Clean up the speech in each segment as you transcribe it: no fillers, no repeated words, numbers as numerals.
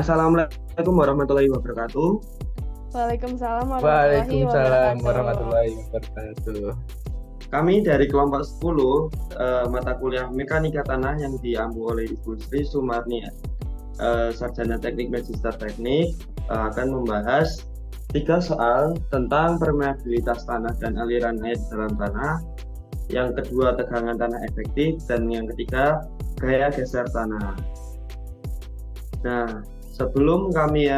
Assalamualaikum warahmatullahi wabarakatuh. Waalaikumsalam warahmatullahi Waalaikumsalam wabarakatuh. warahmatullahi wabarakatuh. Kami dari kelompok 10 mata kuliah Mekanika Tanah yang diampu oleh Ibu Sri Sumarni, Sarjana Teknik Magister Teknik, akan membahas 3 soal tentang permeabilitas tanah dan aliran air dalam tanah, yang kedua tegangan tanah efektif, dan yang ketiga gaya geser tanah. Nah, sebelum kami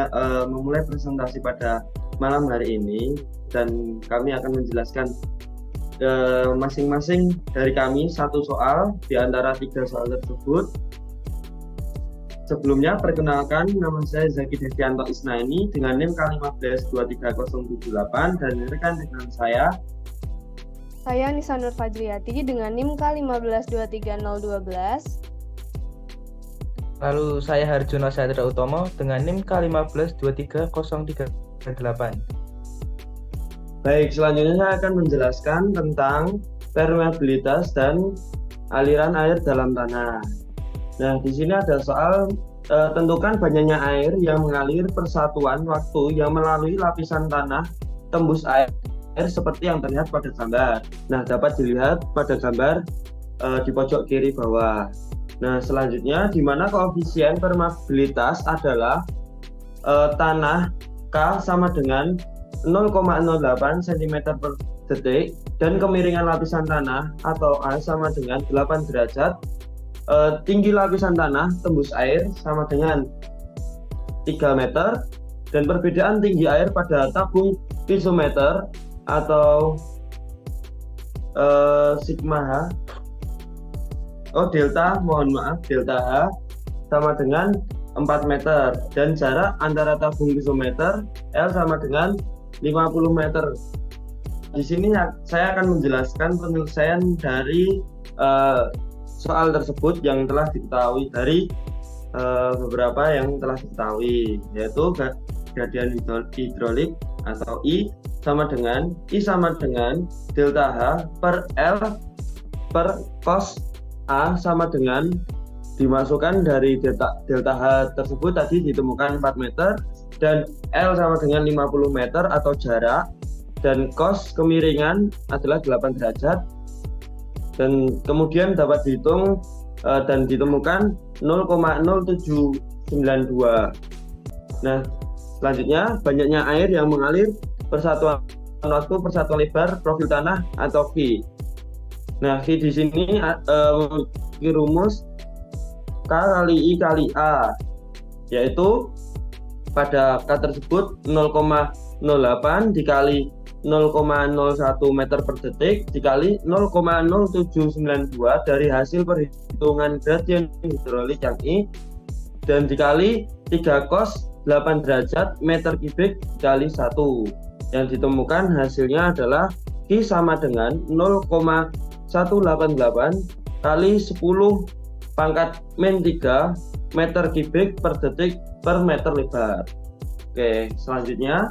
memulai presentasi pada malam hari ini, dan kami akan menjelaskan masing-masing dari kami satu soal di antara 3 soal tersebut. Sebelumnya, perkenalkan, nama saya Zaki Devianto Isnaini dengan NIM K1523078 dan rekan dengan saya Nisa Nur Fajriati dengan NIM K1523012. Lalu saya Harjono Satria Utomo dengan NIM K1523038. Baik, selanjutnya saya akan menjelaskan tentang permeabilitas dan aliran air dalam tanah. Nah, di sini ada soal tentukan banyaknya air yang mengalir persatuan waktu yang melalui lapisan tanah tembus air seperti yang terlihat pada gambar. Nah, dapat dilihat pada gambar di pojok kiri bawah. Nah, selanjutnya di mana koefisien permeabilitas adalah tanah K sama dengan 0,08 cm per detik dan kemiringan lapisan tanah atau A sama dengan 8 derajat. Tinggi lapisan tanah tembus air sama dengan 3 meter dan perbedaan tinggi air pada tabung pisometer atau sigma H delta H sama dengan 4 meter dan jarak antara tabung pisometer L sama dengan 50 meter. Di sini saya akan menjelaskan penyelesaian dari soal tersebut yang telah diketahui dari beberapa yang telah diketahui, yaitu gradien hidrolik atau I sama dengan delta H per L per cos A sama dengan dimasukkan dari delta H tersebut tadi ditemukan 4 meter dan L sama dengan 50 meter atau jarak, dan cos kemiringan adalah 8 derajat, dan kemudian dapat dihitung dan ditemukan 0,0792. Nah, selanjutnya banyaknya air yang mengalir persatuan waktu persatuan lebar profil tanah atau V. Nah, V di sini rumus K kali I kali A, yaitu pada K tersebut 0,08 dikali 0,01 meter per detik dikali 0,0792 dari hasil perhitungan gradien hidrolik yang I, dan dikali 3 cos 8 derajat meter kubik dikali 1, yang ditemukan hasilnya adalah Q sama dengan 0,188 kali 10 pangkat min 3 meter kubik per detik per meter lebar. Oke, selanjutnya.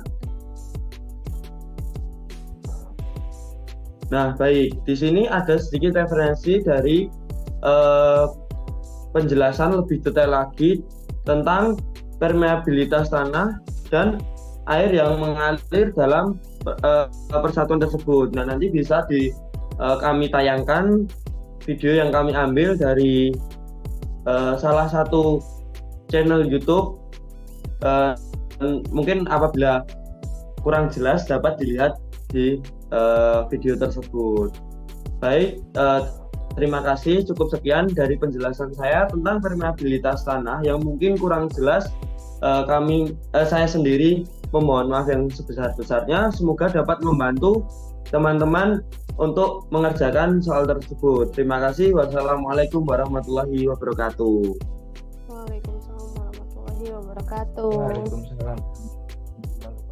Nah, baik, di sini ada sedikit referensi dari penjelasan lebih detail lagi tentang permeabilitas tanah dan air yang mengalir dalam persatuan tersebut. Nah, nanti bisa kami tayangkan video yang kami ambil dari salah satu channel YouTube. Mungkin apabila kurang jelas dapat dilihat di video tersebut. Baik, terima kasih. Cukup sekian dari penjelasan saya tentang permeabilitas tanah. Yang mungkin kurang jelas, saya sendiri memohon maaf yang sebesar-besarnya. Semoga dapat membantu teman-teman untuk mengerjakan soal tersebut. Terima kasih. Wassalamualaikum warahmatullahi wabarakatuh. Waalaikumsalam warahmatullahi wabarakatuh. Waalaikumsalam.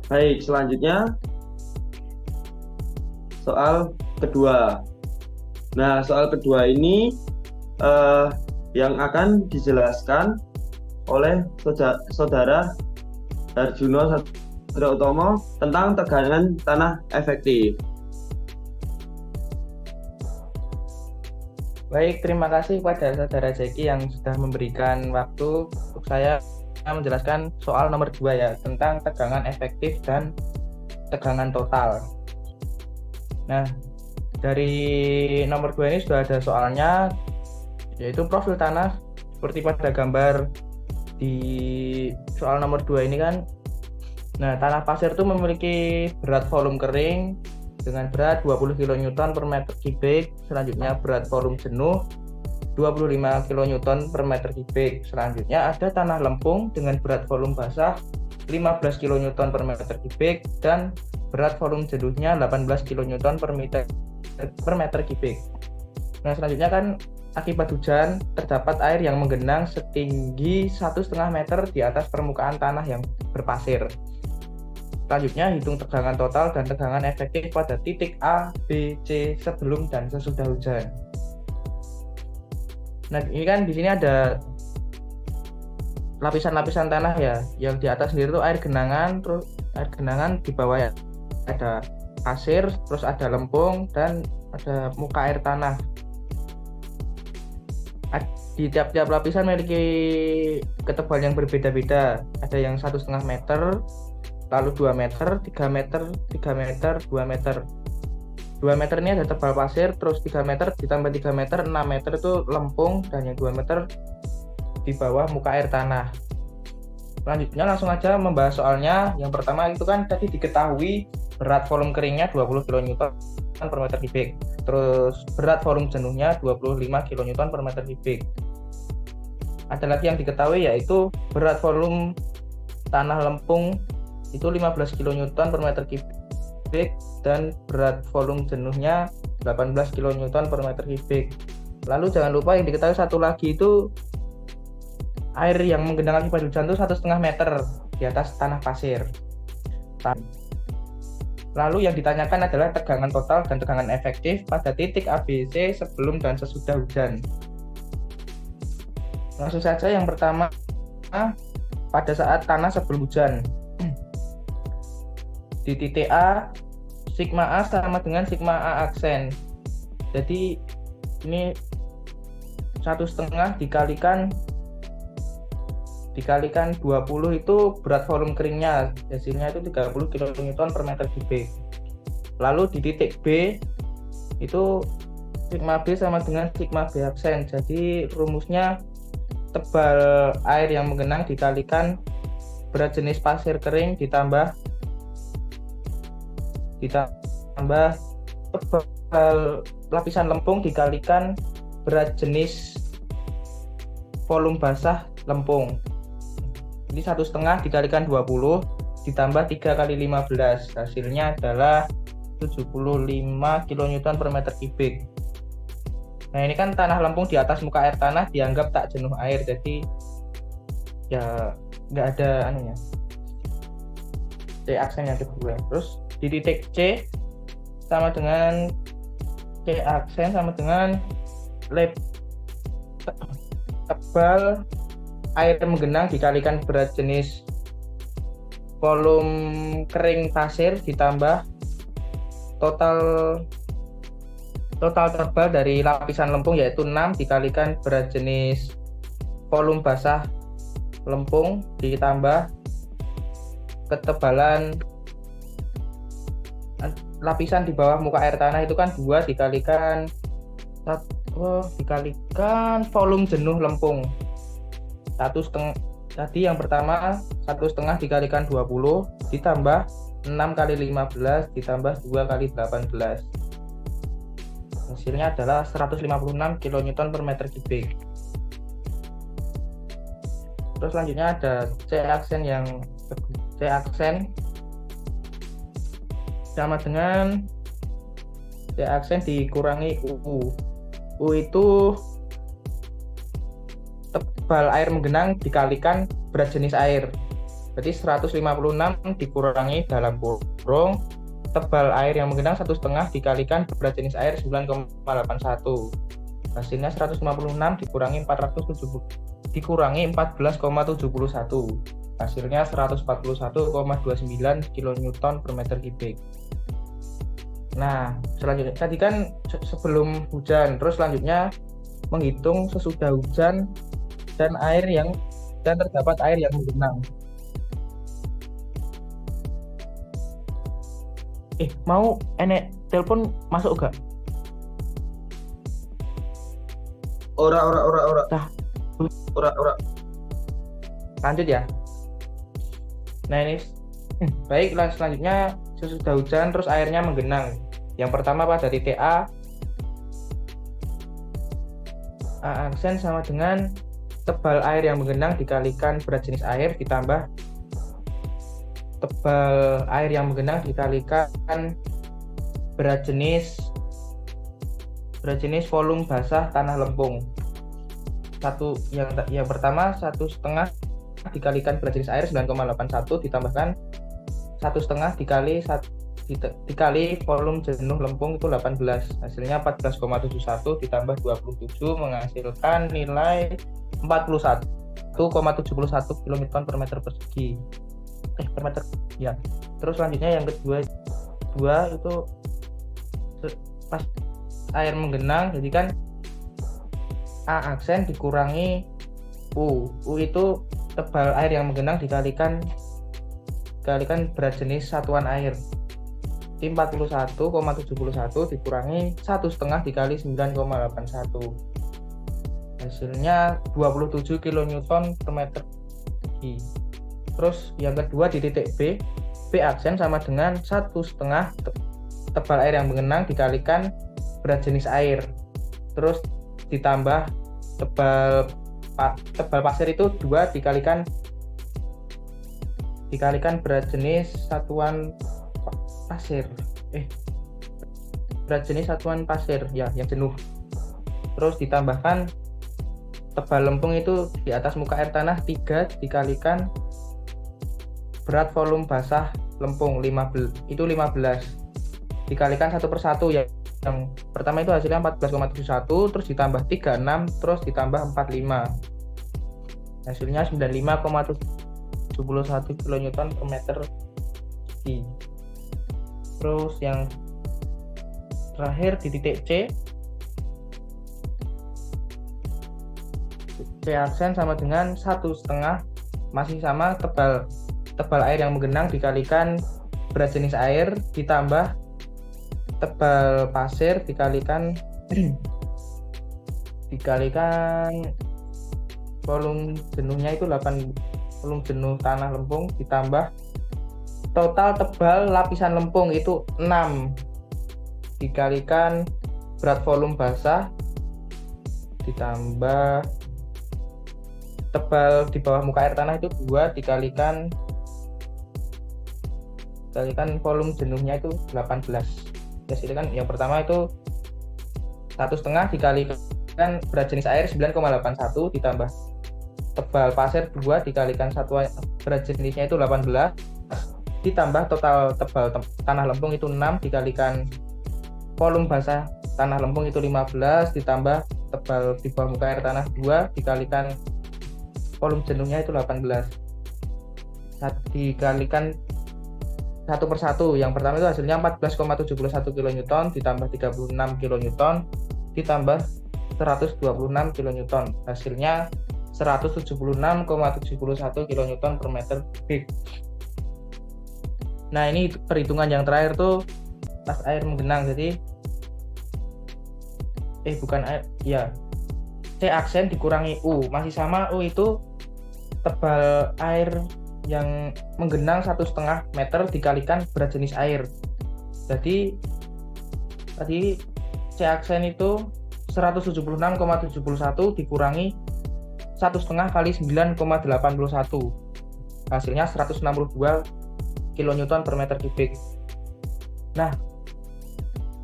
Baik, selanjutnya soal kedua. Nah, soal kedua ini yang akan dijelaskan oleh saudara Harjono Satria Utomo tentang tegangan tanah efektif. Baik, terima kasih kepada saudara Zeki yang sudah memberikan waktu untuk saya menjelaskan soal nomor 2 ya, tentang tegangan efektif dan tegangan total. Nah, dari nomor 2 ini sudah ada soalnya, yaitu profil tanah seperti pada gambar di soal nomor 2 ini kan. Nah, tanah pasir itu memiliki berat volume kering dengan berat 20 kN per meter kubik. Selanjutnya berat volume jenuh 25 kN per meter kubik. Selanjutnya ada tanah lempung dengan berat volume basah 15 kN per meter kubik dan berat volume jenuhnya 18 kN per meter kubik. Nah, selanjutnya kan akibat hujan terdapat air yang menggenang setinggi 1,5 meter di atas permukaan tanah yang berpasir. Selanjutnya hitung tegangan total dan tegangan efektif pada titik A, B, C sebelum dan sesudah hujan. Nah, ini kan di sini ada lapisan-lapisan tanah ya. Yang di atas sendiri itu air genangan, terus air genangan di bawah ya ada pasir, terus ada lempung dan ada muka air tanah. Di tiap-tiap lapisan memiliki ketebalan yang berbeda-beda. Ada yang 1,5 meter, lalu 2 meter, 3 meter, 3 meter, 2 meter. 2 meter ini ada tebal pasir, terus 3 meter ditambah 3 meter, 6 meter itu lempung, dan yang 2 meter di bawah muka air tanah. Selanjutnya langsung aja membahas soalnya. Yang pertama itu kan tadi diketahui berat volume keringnya 20 kN per meter kubik. Terus berat volume jenuhnya 25 kN per meter kubik. Ada lagi yang diketahui yaitu berat volume tanah lempung itu 15 kN per meter kubik dan berat volume jenuhnya 18 kN per meter kubik. Lalu jangan lupa yang diketahui satu lagi itu air yang menggenang akibat hujan itu 1,5 meter di atas tanah pasir. Lalu yang ditanyakan adalah tegangan total dan tegangan efektif pada titik ABC sebelum dan sesudah hujan. Langsung saja yang pertama, pada saat tanah sebelum hujan. Di titik A, sigma A sama dengan sigma A aksen. Jadi ini 1,5 dikalikan 20 itu berat volume keringnya, hasilnya itu 30 kN per meter kubik. Lalu di titik B itu sigma B sama dengan sigma B aksen. Jadi rumusnya tebal air yang menggenang dikalikan berat jenis pasir kering ditambah tebal lapisan lempung dikalikan berat jenis volume basah lempung. Ini 1,5 dikalikan 20 ditambah 3 kali 15, hasilnya adalah 75 kN per meter kubik. Nah, ini kan tanah lempung di atas muka air tanah dianggap tak jenuh air, jadi ya nggak ada anunya. C aksen yang kedua. Terus di titik C sama dengan C aksen sama dengan tebal air menggenang dikalikan berat jenis volume kering pasir ditambah total tebal dari lapisan lempung yaitu 6 dikalikan berat jenis volume basah lempung ditambah ketebalan lapisan di bawah muka air tanah itu kan 2 dikalikan volume jenuh lempung. Tadi yang pertama 1,5 dikalikan 20 ditambah 6 kali 15 ditambah 2 kali 18. Hasilnya adalah 156 kN per meter kubik. Terus selanjutnya ada C aksen sama dengan C aksen dikurangi U. U itu tebal air menggenang dikalikan berat jenis air. Berarti 156 dikurangi dalam kurung tebal air yang menggenang 1,5 dikalikan berat jenis air 9,81. Hasilnya 156 dikurangi 14,71. Hasilnya 141,29 kN per meter kubik. Nah, selanjutnya tadi kan sebelum hujan, terus selanjutnya menghitung sesudah hujan dan air yang dan terdapat air yang menggenang. Mau enek telepon masuk gak? Ora. Dah. Ora. Lanjut ya. Nah ini, baiklah, selanjutnya sesudah hujan terus airnya menggenang. Yang pertama pada titik A aksen sama dengan tebal air yang menggenang dikalikan berat jenis air ditambah tebal air yang menggenang dikalikan berat jenis volume basah tanah lempung. Yang pertama 1,5 dikalikan berat jenis air 9,81 ditambahkan 1,5 dikali volume jenuh lempung itu 18, hasilnya 14,71 ditambah 27 menghasilkan nilai 41,71 km per meter persegi per meter ya. Terus selanjutnya yang kedua itu pas air menggenang, jadi kan A aksen dikurangi U itu tebal air yang menggenang dikalikan berat jenis satuan air. 41,71 dikurangi 1,5 dikali 9,81, hasilnya 27 kN per meter persegi. Terus yang kedua di titik B aksen sama dengan 1,5 tebal air yang menggenang dikalikan berat jenis air, terus ditambah tebal pasir itu 2 dikalikan berat jenis satuan pasir ya yang jenuh, terus ditambahkan tebal lempung itu di atas muka air tanah 3 dikalikan berat volume basah lempung 15 dikalikan 1/1 ya. Yang pertama itu hasilnya 14,71 terus ditambah 36 terus ditambah 45, hasilnya 95,71 kN per meter persegi. Terus yang terakhir di titik C aksen sama dengan 1,5 masih sama tebal air yang menggenang dikalikan berat jenis air ditambah tebal pasir dikalikan volume jenuhnya itu 8 volume jenuh tanah lempung ditambah total tebal lapisan lempung itu 6 dikalikan berat volume basah ditambah tebal di bawah muka air tanah itu 2 dikalikan volume jenuhnya itu 18. Jadi kan yang pertama itu 1,5 dikalikan berat jenis air 9,81 ditambah tebal pasir 2 dikalikan satuan berat jenisnya itu 18 ditambah total tebal tanah lempung itu 6 dikalikan volume basah tanah lempung itu 15 ditambah tebal di bawah muka air tanah 2 dikalikan volume jenuhnya itu 18 dikalikan 1/1. Yang pertama itu hasilnya 14,71 kN ditambah 36 kN ditambah 126 kN, hasilnya 176,71 kN per meter kubik. Nah ini perhitungan yang terakhir tuh pas air menggenang, jadi bukan air ya, C aksen dikurangi U, masih sama U itu tebal air yang menggenang 1,5 meter dikalikan berat jenis air. Jadi tadi C aksen itu 176,71 dikurangi 1,5 kali 9,81, hasilnya 162 kN per meter kubik. Nah,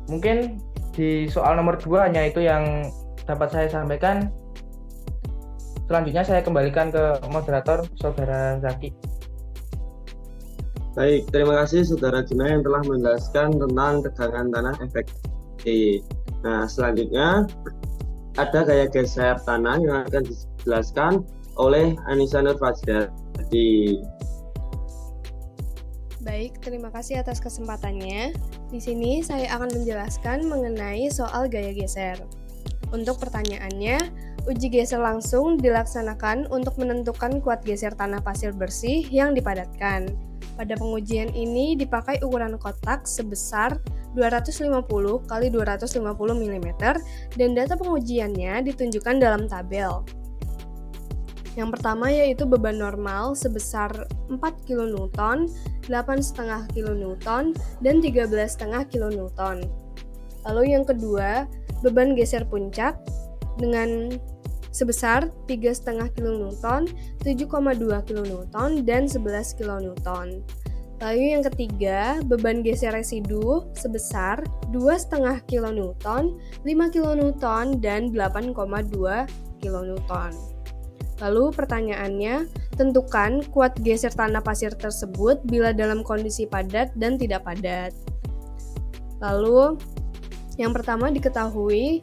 mungkin di soal nomor 2 hanya itu yang dapat saya sampaikan. Selanjutnya saya kembalikan ke moderator Saudara Zaki. Baik, terima kasih Saudara Juna yang telah menjelaskan tentang tegangan tanah efektif. Nah, selanjutnya ada gaya geser tanah yang akan dijelaskan oleh Anissa Nurfajriati. Baik, terima kasih atas kesempatannya. Di sini saya akan menjelaskan mengenai soal gaya geser. Untuk pertanyaannya, Uji geser langsung dilaksanakan untuk menentukan kuat geser tanah pasir bersih yang dipadatkan. Pada pengujian ini dipakai ukuran kotak sebesar 250 x 250 mm dan data pengujiannya ditunjukkan dalam tabel. Yang pertama yaitu beban normal sebesar 4 kN, 8,5 kN, dan 13,5 kN. Lalu yang kedua, beban geser puncak dengan sebesar 3,5 kN, 7,2 kN, dan 11 kN. Lalu yang ketiga, beban geser residu sebesar 2,5 kN, 5 kN, dan 8,2 kN. Lalu pertanyaannya, tentukan kuat geser tanah pasir tersebut bila dalam kondisi padat dan tidak padat. Lalu, yang pertama diketahui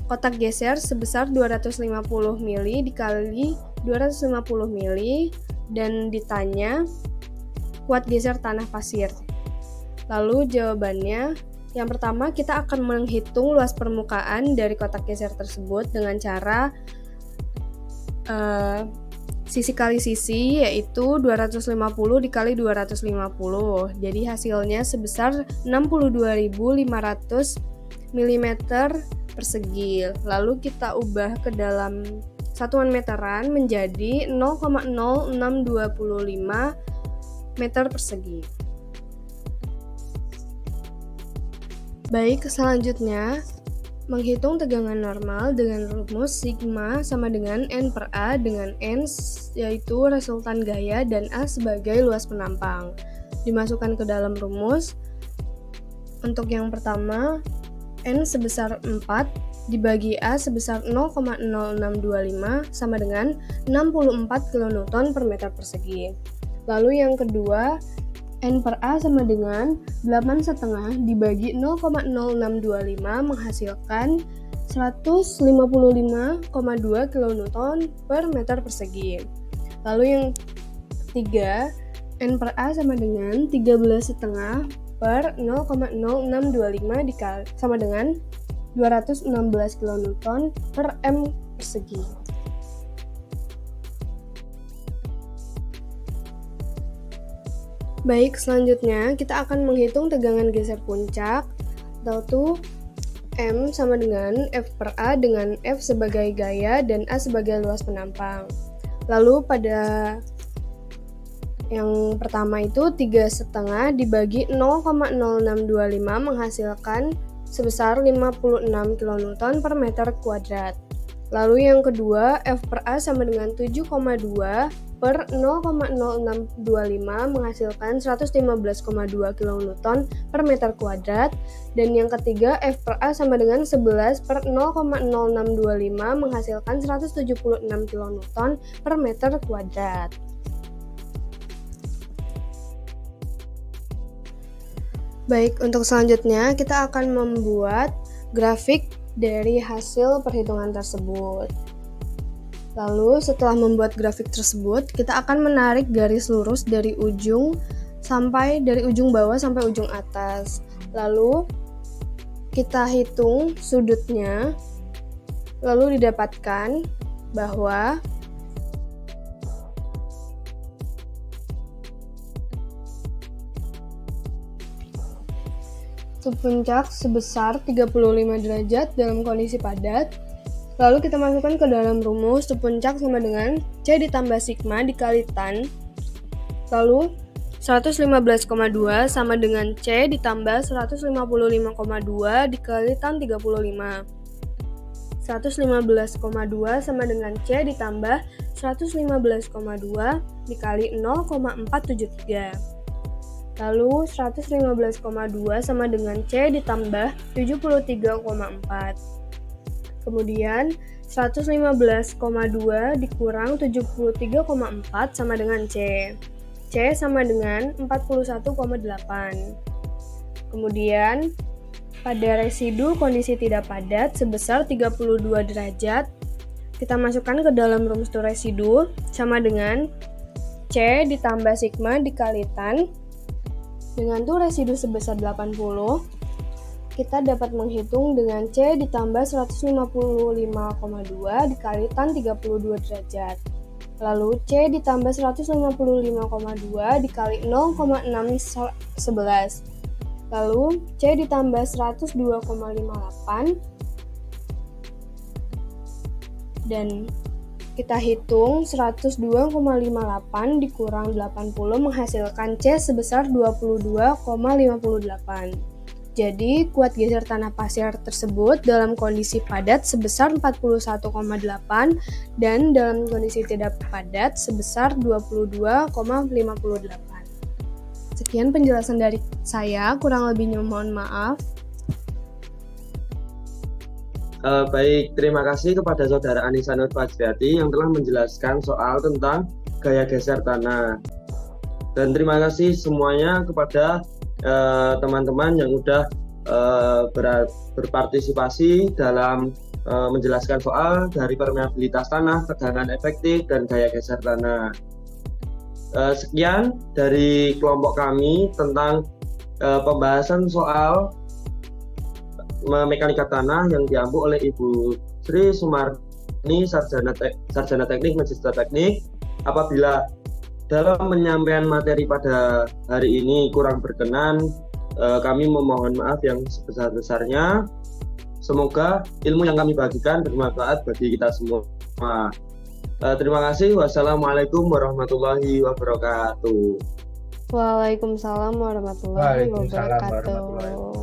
kotak geser sebesar 250 mili dikali 250 mili dan ditanya kuat geser tanah pasir. Lalu jawabannya, yang pertama kita akan menghitung luas permukaan dari kotak geser tersebut dengan cara sisi kali sisi, yaitu 250 dikali 250. Jadi hasilnya sebesar 62.500 mm persegi. Lalu kita ubah ke dalam satuan meteran menjadi 0,0625 meter persegi. Baik, selanjutnya menghitung tegangan normal dengan rumus sigma sama dengan N per A, dengan N yaitu resultan gaya dan A sebagai luas penampang. Dimasukkan ke dalam rumus. Untuk yang pertama, N sebesar 4 dibagi A sebesar 0,0625 sama dengan 64 kN per meter persegi. Lalu yang kedua, N per A sama dengan 8,5 dibagi 0,0625 menghasilkan 155,2 kN per meter persegi. Lalu yang ketiga, N per A sama dengan 13,5 per 0,0625 dikali sama dengan 216 kN per M persegi. Baik, selanjutnya kita akan menghitung tegangan geser puncak, yaitu M sama dengan F per A dengan F sebagai gaya dan A sebagai luas penampang. Lalu pada yang pertama itu 3,5 dibagi 0,0625 menghasilkan sebesar 56 kN per meter kuadrat. Lalu yang kedua, F per A sama dengan 7,2 per 0,0625 menghasilkan 115,2 kN per meter kuadrat. Dan yang ketiga, F per A sama dengan 11 per 0,0625 menghasilkan 176 kN per meter kuadrat. Baik, untuk selanjutnya kita akan membuat grafik dari hasil perhitungan tersebut. Lalu setelah membuat grafik tersebut, kita akan menarik garis lurus dari ujung bawah sampai ujung atas. Lalu kita hitung sudutnya. Lalu didapatkan bahwa puncak sebesar 35 derajat dalam kondisi padat. Lalu kita masukkan ke dalam rumus puncak sama dengan C ditambah sigma dikali tan. Lalu 115,2 sama dengan C ditambah 155,2 dikali tan 35. 115,2 sama dengan C ditambah 115,2 dikali 0,473. Lalu 115,2 sama dengan C ditambah 73,4. Kemudian 115,2 dikurang 73,4 sama dengan C. C sama dengan 41,8. Kemudian pada residu kondisi tidak padat sebesar 32 derajat, kita masukkan ke dalam rumus residu sama dengan C ditambah sigma dikali tan. Dengan residu sebesar 80, kita dapat menghitung dengan C ditambah 155,2 dikali tan 32 derajat. Lalu C ditambah 155,2 dikali 0,611. Lalu C ditambah 102,58 dan kita hitung 102,58 dikurang 80 menghasilkan C sebesar 22,58. Jadi, kuat geser tanah pasir tersebut dalam kondisi padat sebesar 41,8 dan dalam kondisi tidak padat sebesar 22,58. Sekian penjelasan dari saya, kurang lebihnya mohon maaf. Baik, terima kasih kepada Saudara Anissa Nur Fajriati yang telah menjelaskan soal tentang gaya geser tanah. Dan terima kasih semuanya kepada teman-teman yang sudah berpartisipasi dalam menjelaskan soal dari permeabilitas tanah, tegangan efektif, dan gaya geser tanah. Sekian dari kelompok kami tentang pembahasan soal mekanika tanah yang diampu oleh Ibu Sri Sumarni, Sarjana Teknik Magister Teknik. Apabila dalam menyampaikan materi pada hari ini kurang berkenan, kami memohon maaf yang sebesar-besarnya. Semoga ilmu yang kami bagikan bermanfaat bagi kita semua. Terima kasih. Wassalamualaikum warahmatullahi wabarakatuh. Waalaikumsalam warahmatullahi Waalaikumsalam wabarakatuh. warahmatullahi wabarakatuh.